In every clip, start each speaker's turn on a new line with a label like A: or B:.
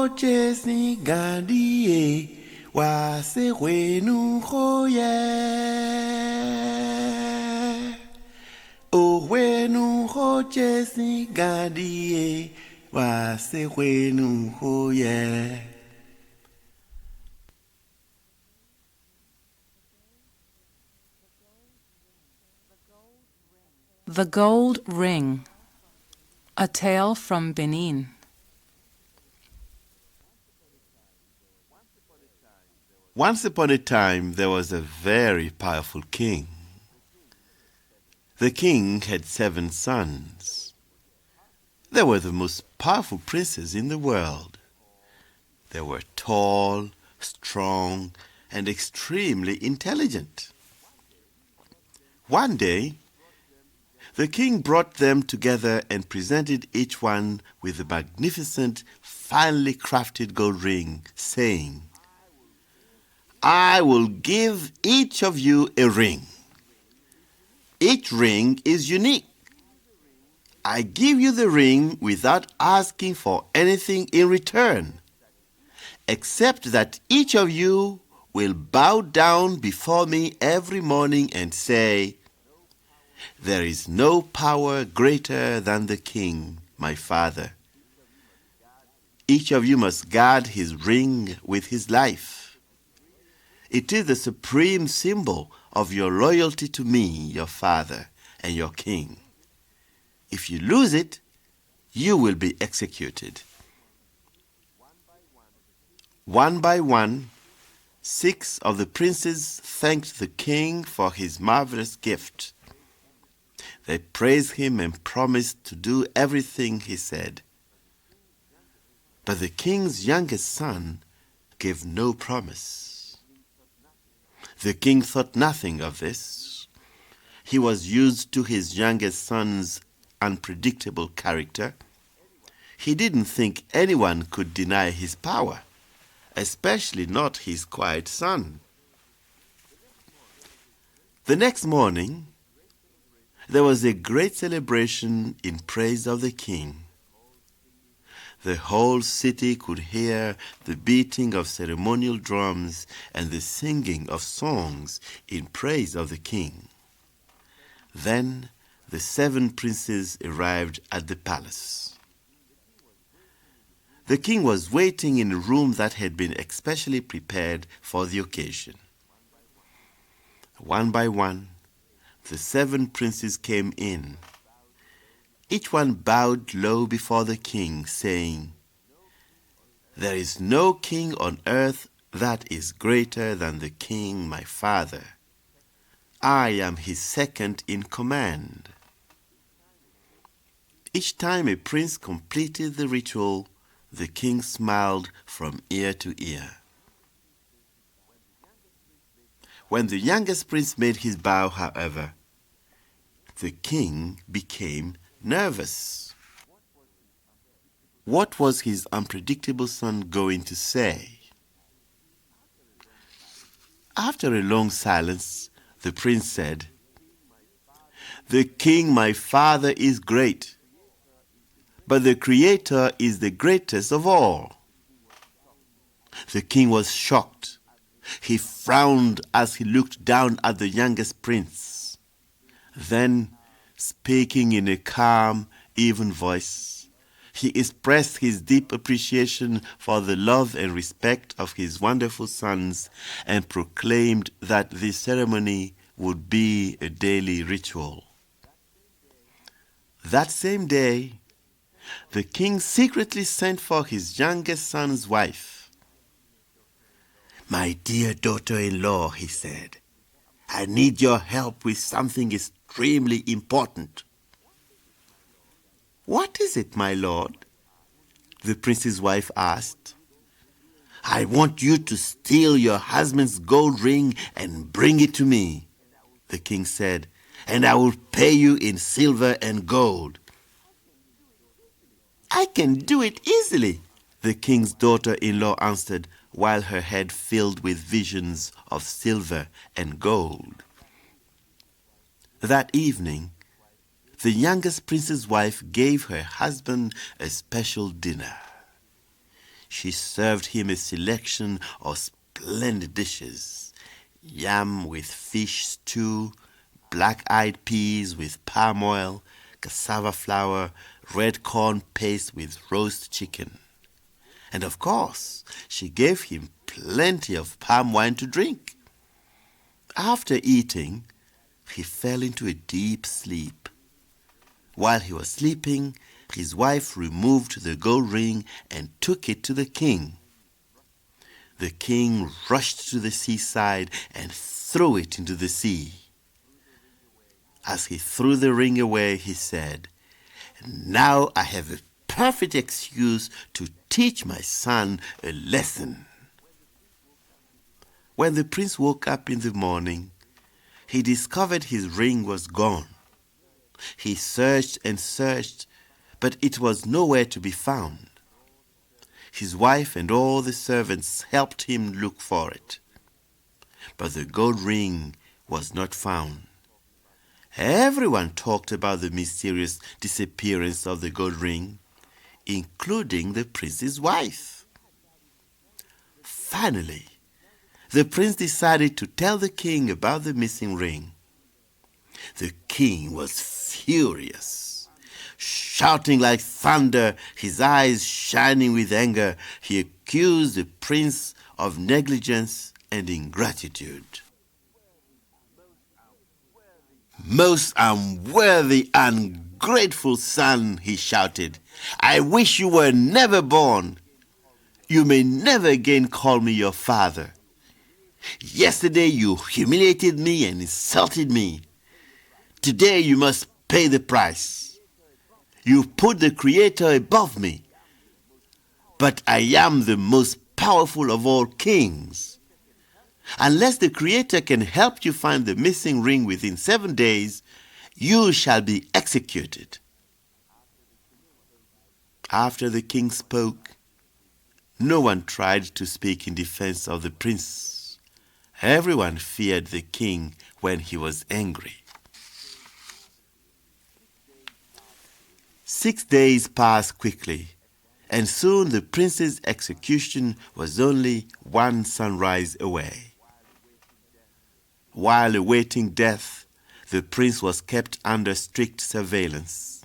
A: chesi gandie wa se wenu hoye o wenu ho chesi gandie wa se wenu hoye.
B: The Gold Ring, a tale from Benin.
A: Once upon a time, there was a very powerful king. The king had 7 sons. They were the most powerful princes in the world. They were tall, strong, and extremely intelligent. One day, the king brought them together and presented each one with a magnificent, finely crafted gold ring, saying, "I will give each of you a ring. Each ring is unique. I give you the ring without asking for anything in return, except that each of you will bow down before me every morning and say, 'There is no power greater than the king, my father.' Each of you must guard his ring with his life. It is the supreme symbol of your loyalty to me, your father, and your king. If you lose it, you will be executed." One by one, 6 of the princes thanked the king for his marvelous gift. They praised him and promised to do everything he said. But the king's youngest son gave no promise. The king thought nothing of this. He was used to his youngest son's unpredictable character. He didn't think anyone could deny his power, especially not his quiet son. The next morning, there was a great celebration in praise of the king. The whole city could hear the beating of ceremonial drums and the singing of songs in praise of the king. Then the 7 princes arrived at the palace. The king was waiting in a room that had been especially prepared for the occasion. One by one, the 7 princes came in. Each one bowed low before the king, saying, "There is no king on earth that is greater than the king, my father. I am his second in command." Each time a prince completed the ritual, the king smiled from ear to ear. When the youngest prince made his bow, however, the king became nervous. What was his unpredictable son going to say? After a long silence, the prince said, "The king, my father, is great, but the Creator is the greatest of all." The king was shocked. He frowned as he looked down at the youngest prince. Then, speaking in a calm, even voice, he expressed his deep appreciation for the love and respect of his wonderful sons and proclaimed that this ceremony would be a daily ritual. That same day, the king secretly sent for his youngest son's wife. "My dear daughter-in-law," he said, "I need your help with something extremely important." "What is it, my lord?" the prince's wife asked. "I want you to steal your husband's gold ring and bring it to me," the king said, "and I will pay you in silver and gold." "I can do it easily," the king's daughter-in-law answered, while her head filled with visions of silver and gold. That evening, the youngest prince's wife gave her husband a special dinner. she served him a selection of splendid dishes: yam with fish stew, black-eyed peas with palm oil, cassava flour, red corn paste with roast chicken. And of course, she gave him plenty of palm wine to drink. After eating, he fell into a deep sleep. While he was sleeping, his wife removed the gold ring and took it to the king. The king rushed to the seaside and threw it into the sea. As he threw the ring away, he said, "Now I have a perfect excuse to teach my son a lesson." When the prince woke up in the morning, he discovered his ring was gone. He searched and searched, but it was nowhere to be found. His wife and all the servants helped him look for it, but the gold ring was not found. Everyone talked about the mysterious disappearance of the gold ring, including the prince's wife. Finally, the prince decided to tell the king about the missing ring. The king was furious. Shouting like thunder, his eyes shining with anger, he accused the prince of negligence and ingratitude. "Most unworthy, ungrateful son," he shouted, "I wish you were never born. You may never again call me your father. Yesterday you humiliated me and insulted me. Today you must pay the price. You put the Creator above me. But I am the most powerful of all kings. Unless the Creator can help you find the missing ring within 7 days, you shall be executed." After the king spoke, no one tried to speak in defense of the prince. Everyone feared the king when he was angry. 6 days passed quickly, and soon the prince's execution was only one sunrise away. While awaiting death, the prince was kept under strict surveillance.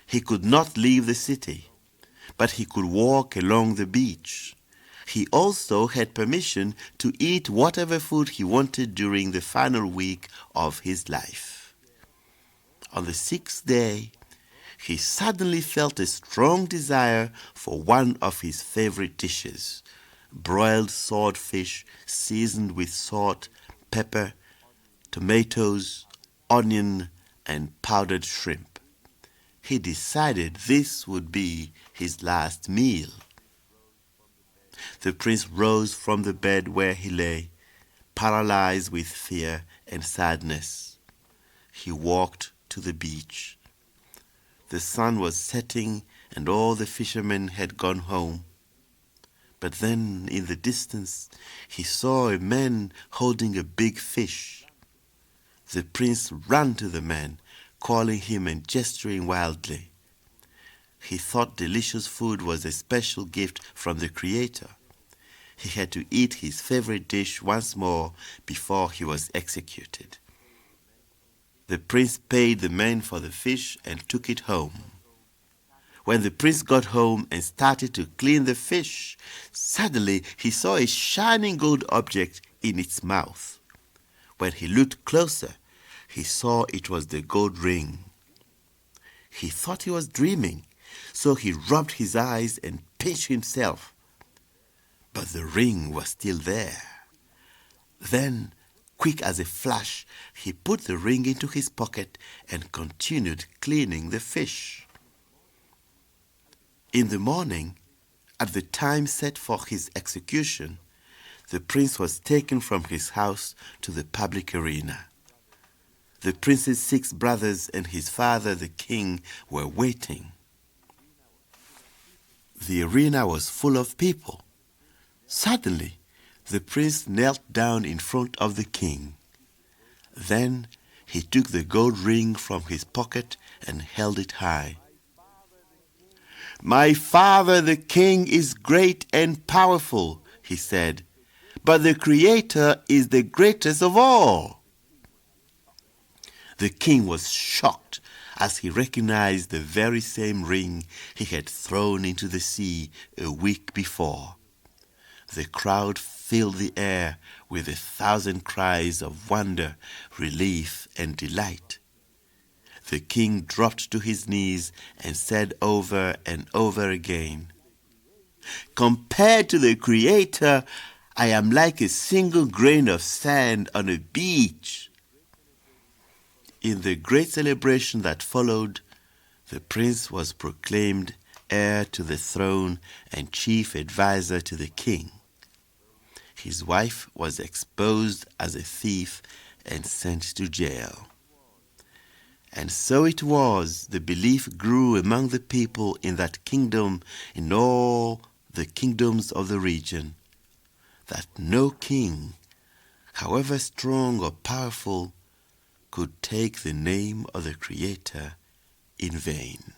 A: He could not leave the city, but he could walk along the beach. He also had permission to eat whatever food he wanted during the final week of his life. On the 6th day, he suddenly felt a strong desire for one of his favorite dishes: broiled swordfish seasoned with salt, pepper, tomatoes, onion, and powdered shrimp. He decided this would be his last meal. The prince rose from the bed where he lay, paralyzed with fear and sadness. He walked to the beach. The sun was setting and all the fishermen had gone home. But then, in the distance, he saw a man holding a big fish. The prince ran to the man, calling him and gesturing wildly. He thought delicious food was a special gift from the Creator. He had to eat his favorite dish once more before he was executed. The prince paid the man for the fish and took it home. When the prince got home and started to clean the fish, suddenly he saw a shining gold object in its mouth. When he looked closer, he saw it was the gold ring. He thought he was dreaming, so he rubbed his eyes and pinched himself. But the ring was still there. Then, quick as a flash, he put the ring into his pocket and continued cleaning the fish. In the morning, at the time set for his execution, the prince was taken from his house to the public arena. The prince's 6 brothers and his father, the king, were waiting. The arena was full of people. Suddenly, the prince knelt down in front of the king. Then he took the gold ring from his pocket and held it high. "My father the king is great and powerful," he said, "but the Creator is the greatest of all." The king was shocked as he recognized the very same ring he had thrown into the sea a week before. The crowd filled the air with 1,000 cries of wonder, relief, and delight. The king dropped to his knees and said over and over again, "Compared to the Creator, I am like a single grain of sand on a beach." In the great celebration that followed, the prince was proclaimed heir to the throne and chief advisor to the king. His wife was exposed as a thief and sent to jail. And so it was, the belief grew among the people in that kingdom, in all the kingdoms of the region, that no king, however strong or powerful, could take the name of the Creator in vain.